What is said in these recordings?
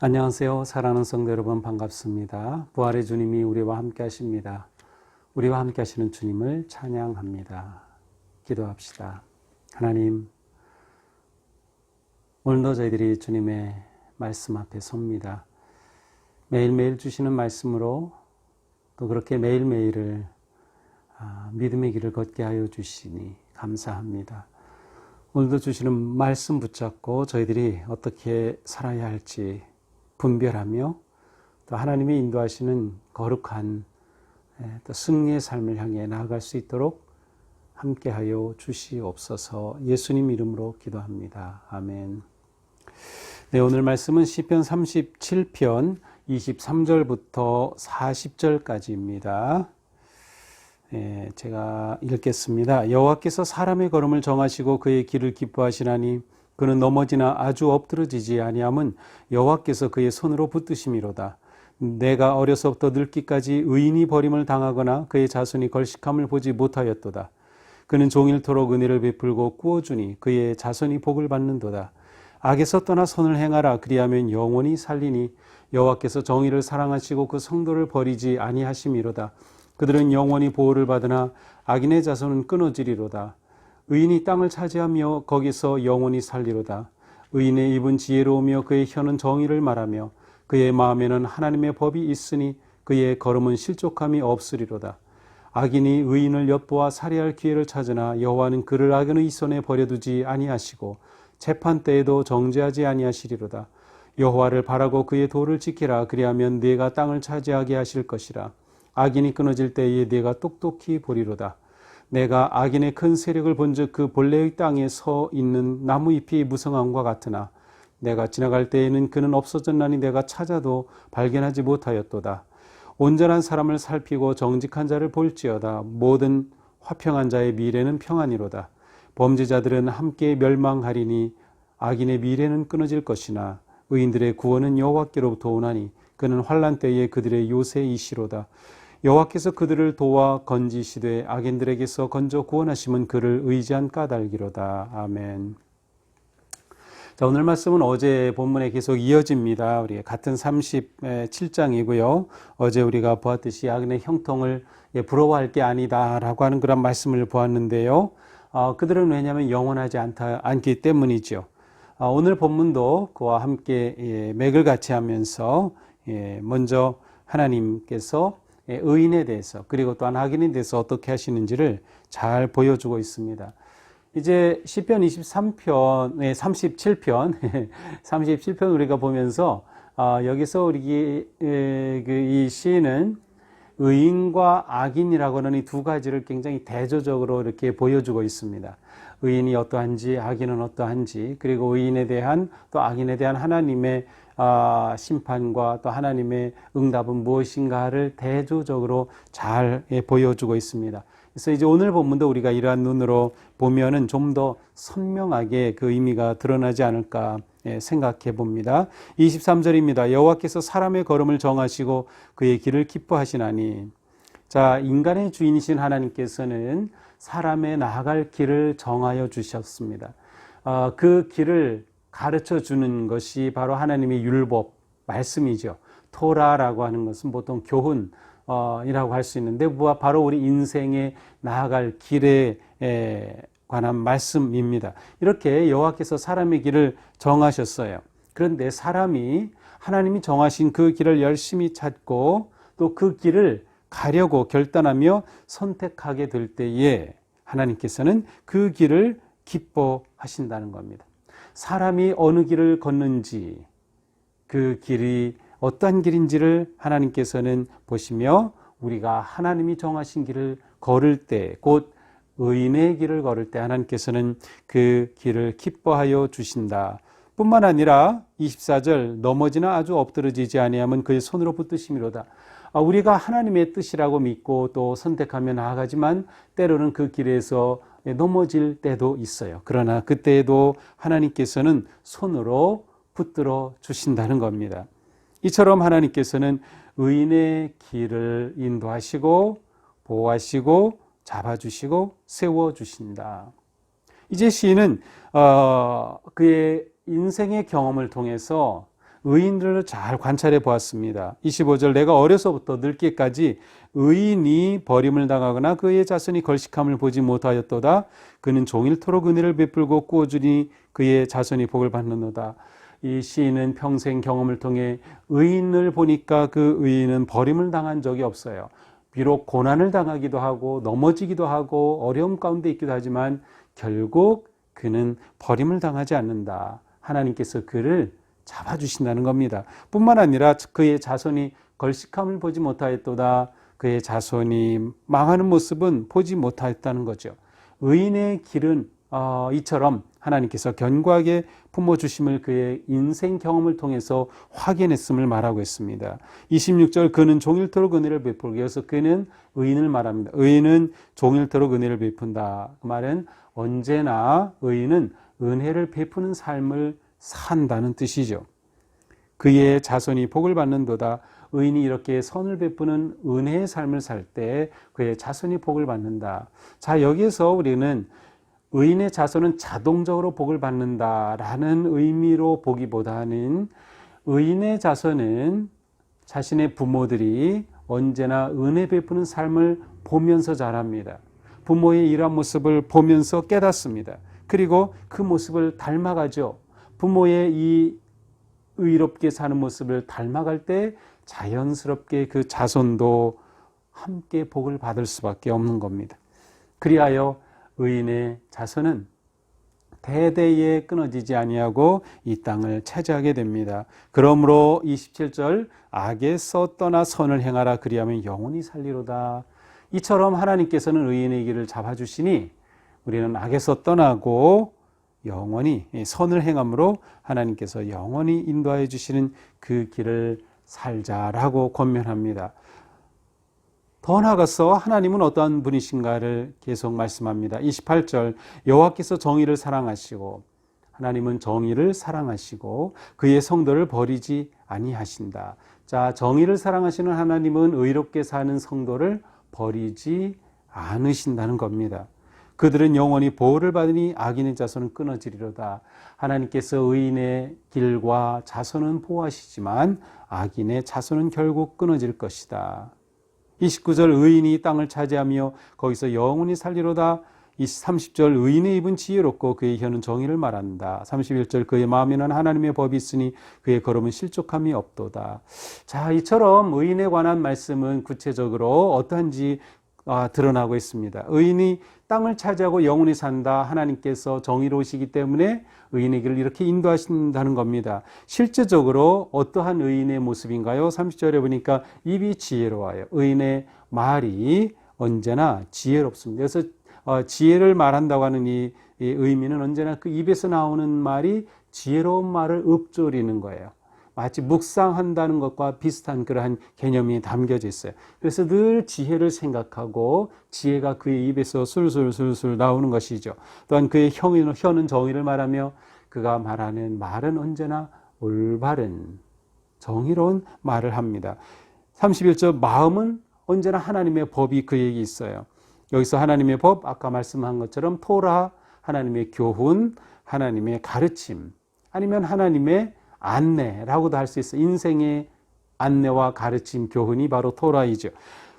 안녕하세요. 사랑하는 성도 여러분, 반갑습니다. 부활의 주님이 우리와 함께 하십니다. 우리와 함께 하시는 주님을 찬양합니다. 기도합시다. 하나님, 오늘도 저희들이 주님의 말씀 앞에 섭니다. 매일매일 주시는 말씀으로 또 그렇게 매일매일을 믿음의 길을 걷게 하여 주시니 감사합니다. 오늘도 주시는 말씀 붙잡고 저희들이 어떻게 살아야 할지 분별하며 또 하나님이 인도하시는 거룩한 또 승리의 삶을 향해 나아갈 수 있도록 함께하여 주시옵소서. 예수님 이름으로 기도합니다. 아멘. 네, 오늘 말씀은 시편 37편 23절부터 40절까지입니다. 제가 읽겠습니다. 여호와께서 사람의 걸음을 정하시고 그의 길을 기뻐하시나니 그는 넘어지나 아주 엎드러지지 아니함은 여호와께서 그의 손으로 붙드심이로다. 내가 어려서부터 늙기까지 의인이 버림을 당하거나 그의 자손이 걸식함을 보지 못하였도다. 그는 종일토록 은혜를 베풀고 꾸어주니 그의 자손이 복을 받는도다. 악에서 떠나 선을 행하라. 그리하면 영원히 살리니 여호와께서 정의를 사랑하시고 그 성도를 버리지 아니하심이로다. 그들은 영원히 보호를 받으나 악인의 자손은 끊어지리로다. 의인이 땅을 차지하며 거기서 영원히 살리로다. 의인의 입은 지혜로우며 그의 혀는 정의를 말하며 그의 마음에는 하나님의 법이 있으니 그의 걸음은 실족함이 없으리로다. 악인이 의인을 엿보아 살해할 기회를 찾으나 여호와는 그를 악인의 손에 버려두지 아니하시고 재판 때에도 정죄하지 아니하시리로다. 여호와를 바라고 그의 도를 지키라. 그리하면 네가 땅을 차지하게 하실 것이라. 악인이 끊어질 때에 네가 똑똑히 보리로다. 내가 악인의 큰 세력을 본즉 그 본래의 땅에 서 있는 나무잎이 무성함과 같으나 내가 지나갈 때에는 그는 없어졌나니 내가 찾아도 발견하지 못하였도다. 온전한 사람을 살피고 정직한 자를 볼지어다. 모든 화평한 자의 미래는 평안이로다. 범죄자들은 함께 멸망하리니 악인의 미래는 끊어질 것이나 의인들의 구원은 여호와께로부터 오나니 그는 환난 때에 그들의 요새이시로다. 여호와께서 그들을 도와 건지시되 악인들에게서 건져 구원하심은 그를 의지한 까닭이로다. 아멘. 자, 오늘 말씀은 어제 본문에 계속 이어집니다. 우리 같은 37장이고요. 어제 우리가 보았듯이 악인의 형통을 부러워할 게 아니다라고 하는 그런 말씀을 보았는데요. 그들은 왜냐하면 영원하지 않기 때문이죠. 오늘 본문도 그와 함께 맥을 같이 하면서 먼저 하나님께서 의인에 대해서 그리고 또한 악인에 대해서 어떻게 하시는지를 잘 보여주고 있습니다. 이제 시편 23편, 37편, 37편 우리가 보면서 여기서 이 시인은 의인과 악인이라고 하는 이 두 가지를 굉장히 대조적으로 이렇게 보여주고 있습니다. 의인이 어떠한지 악인은 어떠한지 그리고 의인에 대한 또 악인에 대한 하나님의 심판과 또 하나님의 응답은 무엇인가를 대조적으로 잘 보여주고 있습니다. 그래서 이제 오늘 본문도 우리가 이러한 눈으로 보면은 좀 더 선명하게 그 의미가 드러나지 않을까 생각해 봅니다. 23절입니다. 여호와께서 사람의 걸음을 정하시고 그의 길을 기뻐하시나니. 자, 인간의 주인이신 하나님께서는 사람의 나아갈 길을 정하여 주셨습니다. 그 길을 가르쳐 주는 것이 바로 하나님의 율법, 말씀이죠. 토라라고 하는 것은 보통 교훈이라고 할 수 있는데 바로 우리 인생에 나아갈 길에 관한 말씀입니다. 이렇게 여호와께서 사람의 길을 정하셨어요. 그런데 사람이 하나님이 정하신 그 길을 열심히 찾고 또 그 길을 가려고 결단하며 선택하게 될 때에 하나님께서는 그 길을 기뻐하신다는 겁니다. 사람이 어느 길을 걷는지 그 길이 어떠한 길인지를 하나님께서는 보시며 우리가 하나님이 정하신 길을 걸을 때, 곧 의인의 길을 걸을 때 하나님께서는 그 길을 기뻐하여 주신다. 뿐만 아니라 24절 넘어지나 아주 엎드러지지 아니하면 그의 손으로 붙드심이로다. 우리가 하나님의 뜻이라고 믿고 또 선택하며 나아가지만 때로는 그 길에서 넘어질 때도 있어요. 그러나 그때에도 하나님께서는 손으로 붙들어 주신다는 겁니다. 이처럼 하나님께서는 의인의 길을 인도하시고 보호하시고 잡아주시고 세워주신다. 이제 시인은 그의 인생의 경험을 통해서 의인들을 잘 관찰해 보았습니다. 25절 내가 어려서부터 늙기까지 의인이 버림을 당하거나 그의 자손이 걸식함을 보지 못하였도다. 그는 종일토록 은혜를 베풀고 꾸어주니 그의 자손이 복을 받는도다. 이 시인은 평생 경험을 통해 의인을 보니까 그 의인은 버림을 당한 적이 없어요. 비록 고난을 당하기도 하고 넘어지기도 하고 어려움 가운데 있기도 하지만 결국 그는 버림을 당하지 않는다. 하나님께서 그를 잡아주신다는 겁니다. 뿐만 아니라 그의 자손이 걸식함을 보지 못하였도다. 그의 자손이 망하는 모습은 보지 못하였다는 거죠. 의인의 길은 이처럼 하나님께서 견고하게 품어주심을 그의 인생 경험을 통해서 확인했음을 말하고 있습니다. 26절 그는 종일토록 은혜를 베풀고, 여기서 그는 의인을 말합니다. 의인은 종일토록 은혜를 베푼다. 그 말은 언제나 의인은 은혜를 베푸는 삶을 산다는 뜻이죠. 그의 자손이 복을 받는도다. 의인이 이렇게 선을 베푸는 은혜의 삶을 살 때 그의 자손이 복을 받는다. 자, 여기에서 우리는 의인의 자손은 자동적으로 복을 받는다라는 의미로 보기보다는 의인의 자손은 자신의 부모들이 언제나 은혜 베푸는 삶을 보면서 자랍니다. 부모의 이러한 모습을 보면서 깨닫습니다. 그리고 그 모습을 닮아가죠. 부모의 이 의롭게 사는 모습을 닮아갈 때 자연스럽게 그 자손도 함께 복을 받을 수밖에 없는 겁니다. 그리하여 의인의 자손은 대대에 끊어지지 아니하고 이 땅을 차지하게 됩니다. 그러므로 27절 악에서 떠나 선을 행하라 그리하면 영원히 살리로다. 이처럼 하나님께서는 의인의 길을 잡아주시니 우리는 악에서 떠나고 영원히 선을 행함으로 하나님께서 영원히 인도하여 주시는 그 길을 살자라고 권면합니다. 더 나아가서 하나님은 어떠한 분이신가를 계속 말씀합니다. 28절 여호와께서 정의를 사랑하시고, 하나님은 정의를 사랑하시고 그의 성도를 버리지 아니하신다. 자, 정의를 사랑하시는 하나님은 의롭게 사는 성도를 버리지 않으신다는 겁니다. 그들은 영원히 보호를 받으니 악인의 자손은 끊어지리로다. 하나님께서 의인의 길과 자손은 보호하시지만 악인의 자손은 결국 끊어질 것이다. 29절 의인이 땅을 차지하며 거기서 영원히 살리로다. 30절 의인의 입은 지혜롭고 그의 혀는 정의를 말한다. 31절 그의 마음에는 하나님의 법이 있으니 그의 걸음은 실족함이 없도다. 자, 이처럼 의인에 관한 말씀은 구체적으로 어떠한지 드러나고 있습니다. 의인이 땅을 차지하고 영원히 산다. 하나님께서 정의로우시기 때문에 의인의 길을 이렇게 인도하신다는 겁니다. 실제적으로 어떠한 의인의 모습인가요? 30절에 보니까 입이 지혜로워요. 의인의 말이 언제나 지혜롭습니다. 그래서 지혜를 말한다고 하는 이 의미는 언제나 그 입에서 나오는 말이 지혜로운 말을 읊조리는 거예요. 마치 묵상한다는 것과 비슷한 그러한 개념이 담겨져 있어요. 그래서 늘 지혜를 생각하고 지혜가 그의 입에서 술술 나오는 것이죠. 또한 그의 혀는 정의를 말하며 그가 말하는 말은 언제나 올바른 정의로운 말을 합니다. 31절 마음은 언제나 하나님의 법이 그에게 있어요. 여기서 하나님의 법, 아까 말씀한 것처럼 토라, 하나님의 교훈, 하나님의 가르침, 아니면 하나님의 안내라고도 할 수 있어요. 인생의 안내와 가르침, 교훈이 바로 토라이죠.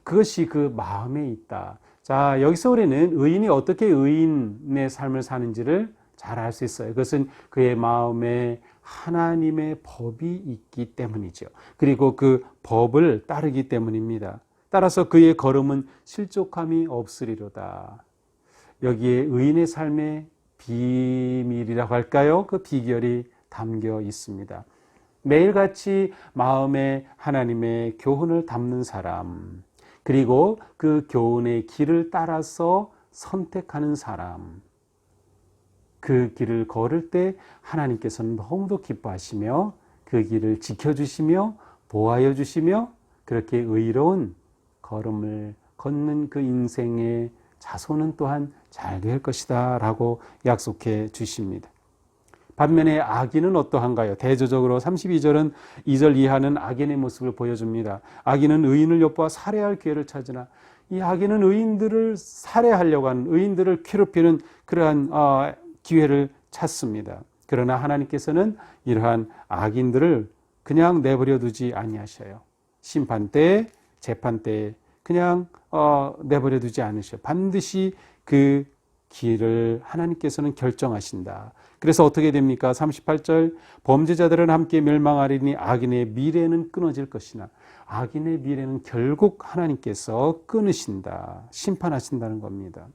그것이 그 마음에 있다. 자, 여기서 우리는 의인이 어떻게 의인의 삶을 사는지를 잘 알 수 있어요. 그것은 그의 마음에 하나님의 법이 있기 때문이죠. 그리고 그 법을 따르기 때문입니다. 따라서 그의 걸음은 실족함이 없으리로다. 여기에 의인의 삶의 비밀이라고 할까요? 그 비결이 담겨 있습니다. 매일같이 마음에 하나님의 교훈을 담는 사람, 그리고 그 교훈의 길을 따라서 선택하는 사람, 그 길을 걸을 때 하나님께서는 너무도 기뻐하시며 그 길을 지켜주시며 보호하여 주시며 그렇게 의로운 걸음을 걷는 그 인생의 자손은 또한 잘 될 것이다 라고 약속해 주십니다. 반면에 악인은 어떠한가요? 대조적으로 32절은 2절 이하는 악인의 모습을 보여줍니다. 악인은 의인을 엿보아 살해할 기회를 찾으나, 이 악인은 의인들을 살해하려고 하는, 의인들을 괴롭히는 그러한 기회를 찾습니다. 그러나 하나님께서는 이러한 악인들을 그냥 내버려 두지 아니하셔요. 심판 때, 재판 때 그냥 내버려 두지 않으셔요. 반드시 그 길을 하나님께서는 결정하신다. 그래서 어떻게 됩니까? 38절, 범죄자들은 함께 멸망하리니 악인의 미래는 끊어질 것이나, 악인의 미래는 결국 하나님께서 끊으신다, 심판하신다는 겁니다.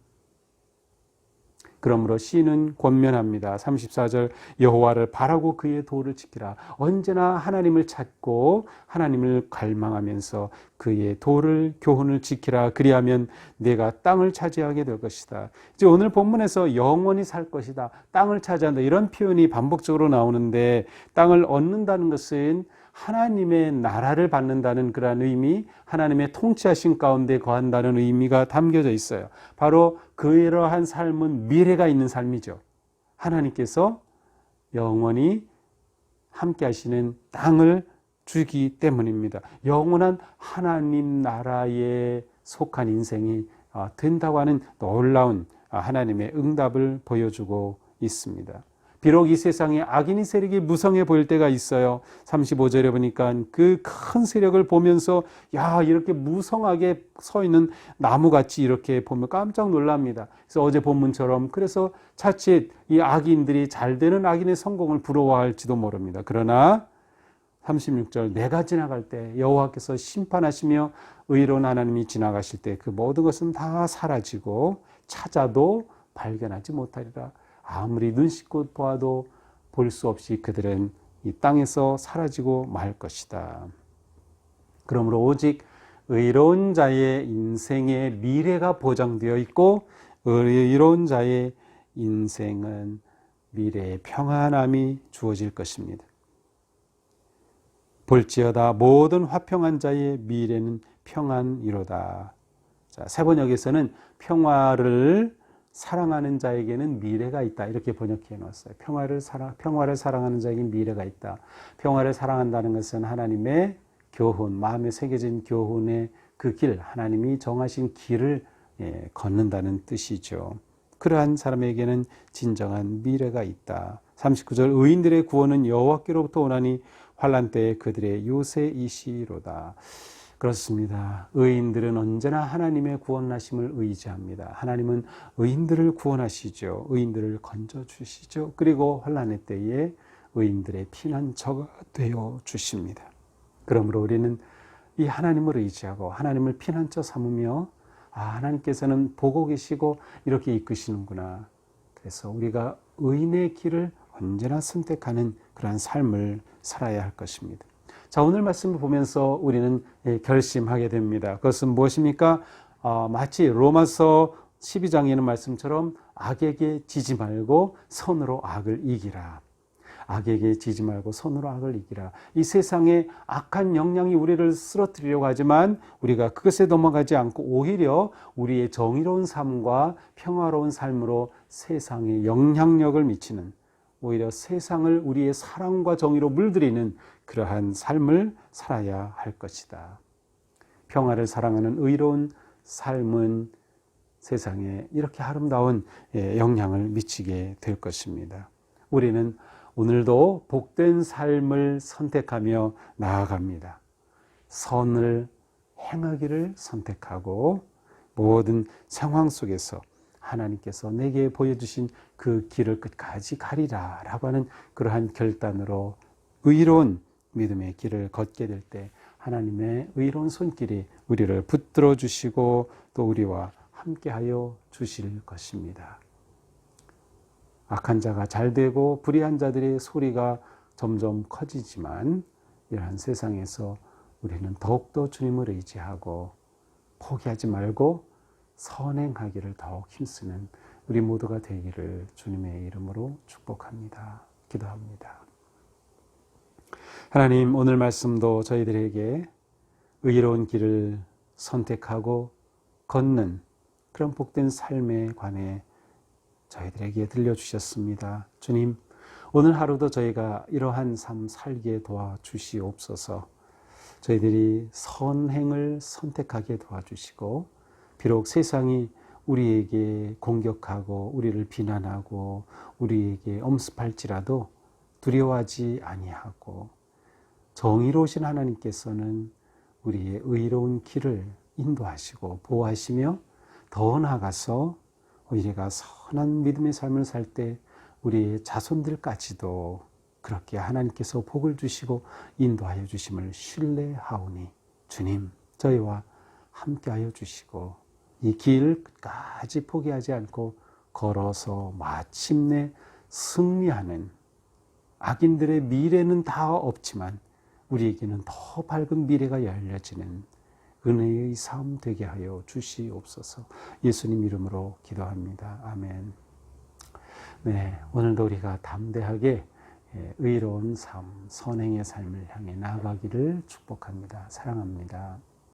그러므로 시인은 권면합니다. 34절, 여호와를 바라고 그의 도를 지키라. 언제나 하나님을 찾고 하나님을 갈망하면서 그의 도를, 교훈을 지키라. 그리하면 내가 땅을 차지하게 될 것이다. 이제 오늘 본문에서 영원히 살 것이다, 땅을 차지한다, 이런 표현이 반복적으로 나오는데, 땅을 얻는다는 것은 하나님의 나라를 받는다는 그러한 의미, 하나님의 통치하신 가운데 거한다는 의미가 담겨져 있어요. 바로 그러한 삶은 미래가 있는 삶이죠. 하나님께서 영원히 함께 하시는 땅을 주기 때문입니다. 영원한 하나님 나라에 속한 인생이 된다고 하는 놀라운 하나님의 응답을 보여주고 있습니다. 비록 이 세상에 악인의 세력이 무성해 보일 때가 있어요. 35절에 보니까 그 큰 세력을 보면서 야, 이렇게 무성하게 서 있는 나무같이 이렇게 보면 깜짝 놀랍니다. 그래서 어제 본문처럼 그래서 자칫 이 악인들이 잘 되는 악인의 성공을 부러워할지도 모릅니다. 그러나 36절, 내가 지나갈 때 여호와께서 심판하시며 의로운 하나님이 지나가실 때 그 모든 것은 다 사라지고 찾아도 발견하지 못하리라. 아무리 눈 씻고 보아도 볼 수 없이 그들은 이 땅에서 사라지고 말 것이다. 그러므로 오직 의로운 자의 인생의 미래가 보장되어 있고, 의로운 자의 인생은 미래의 평안함이 주어질 것입니다. 볼지어다 모든 화평한 자의 미래는 평안이로다. 자, 세번역에서는 평화를 사랑하는 자에게는 미래가 있다, 이렇게 번역해 놓았어요. 평화를 사랑하는 자에게는 미래가 있다. 평화를 사랑한다는 것은 하나님의 교훈, 마음에 새겨진 교훈의 그 길, 하나님이 정하신 길을 걷는다는 뜻이죠. 그러한 사람에게는 진정한 미래가 있다. 39절, 의인들의 구원은 여호와께로부터 오나니 환난 때에 그들의 요새이시로다. 그렇습니다. 의인들은 언제나 하나님의 구원하심을 의지합니다. 하나님은 의인들을 구원하시죠. 의인들을 건져주시죠. 그리고 환난의 때에 의인들의 피난처가 되어 주십니다. 그러므로 우리는 이 하나님을 의지하고 하나님을 피난처 삼으며, 하나님께서는 보고 계시고 이렇게 이끄시는구나. 그래서 우리가 의인의 길을 언제나 선택하는 그러한 삶을 살아야 할 것입니다. 자, 오늘 말씀을 보면서 우리는 결심하게 됩니다. 그것은 무엇입니까? 마치 로마서 12장에 있는 말씀처럼 악에게 지지 말고 선으로 악을 이기라. 악에게 지지 말고 선으로 악을 이기라. 이 세상에 악한 영향이 우리를 쓰러뜨리려고 하지만 우리가 그것에 넘어가지 않고 오히려 우리의 정의로운 삶과 평화로운 삶으로 세상에 영향력을 미치는, 오히려 세상을 우리의 사랑과 정의로 물들이는 그러한 삶을 살아야 할 것이다. 평화를 사랑하는 의로운 삶은 세상에 이렇게 아름다운 영향을 미치게 될 것입니다. 우리는 오늘도 복된 삶을 선택하며 나아갑니다. 선을 행하기를 선택하고 모든 상황 속에서 하나님께서 내게 보여주신 그 길을 끝까지 가리라 라고 하는 그러한 결단으로 의로운 믿음의 길을 걷게 될 때 하나님의 의로운 손길이 우리를 붙들어 주시고 또 우리와 함께하여 주실 것입니다. 악한 자가 잘 되고 불의한 자들의 소리가 점점 커지지만 이러한 세상에서 우리는 더욱더 주님을 의지하고 포기하지 말고 선행하기를 더욱 힘쓰는 우리 모두가 되기를 주님의 이름으로 축복합니다. 기도합니다. 하나님, 오늘 말씀도 저희들에게 의로운 길을 선택하고 걷는 그런 복된 삶에 관해 저희들에게 들려주셨습니다. 주님, 오늘 하루도 저희가 이러한 삶 살게 도와주시옵소서. 저희들이 선행을 선택하게 도와주시고, 비록 세상이 우리에게 공격하고 우리를 비난하고 우리에게 엄습할지라도 두려워하지 아니하고 정의로우신 하나님께서는 우리의 의로운 길을 인도하시고 보호하시며 더 나아가서 우리가 선한 믿음의 삶을 살 때 우리의 자손들까지도 그렇게 하나님께서 복을 주시고 인도하여 주심을 신뢰하오니 주님 저희와 함께하여 주시고 이 길 끝까지 포기하지 않고 걸어서 마침내 승리하는 악인들의 미래는 다 없지만 우리에게는 더 밝은 미래가 열려지는 은혜의 삶 되게 하여 주시옵소서. 예수님 이름으로 기도합니다. 아멘. 네, 오늘도 우리가 담대하게 의로운 삶, 선행의 삶을 향해 나아가기를 축복합니다. 사랑합니다.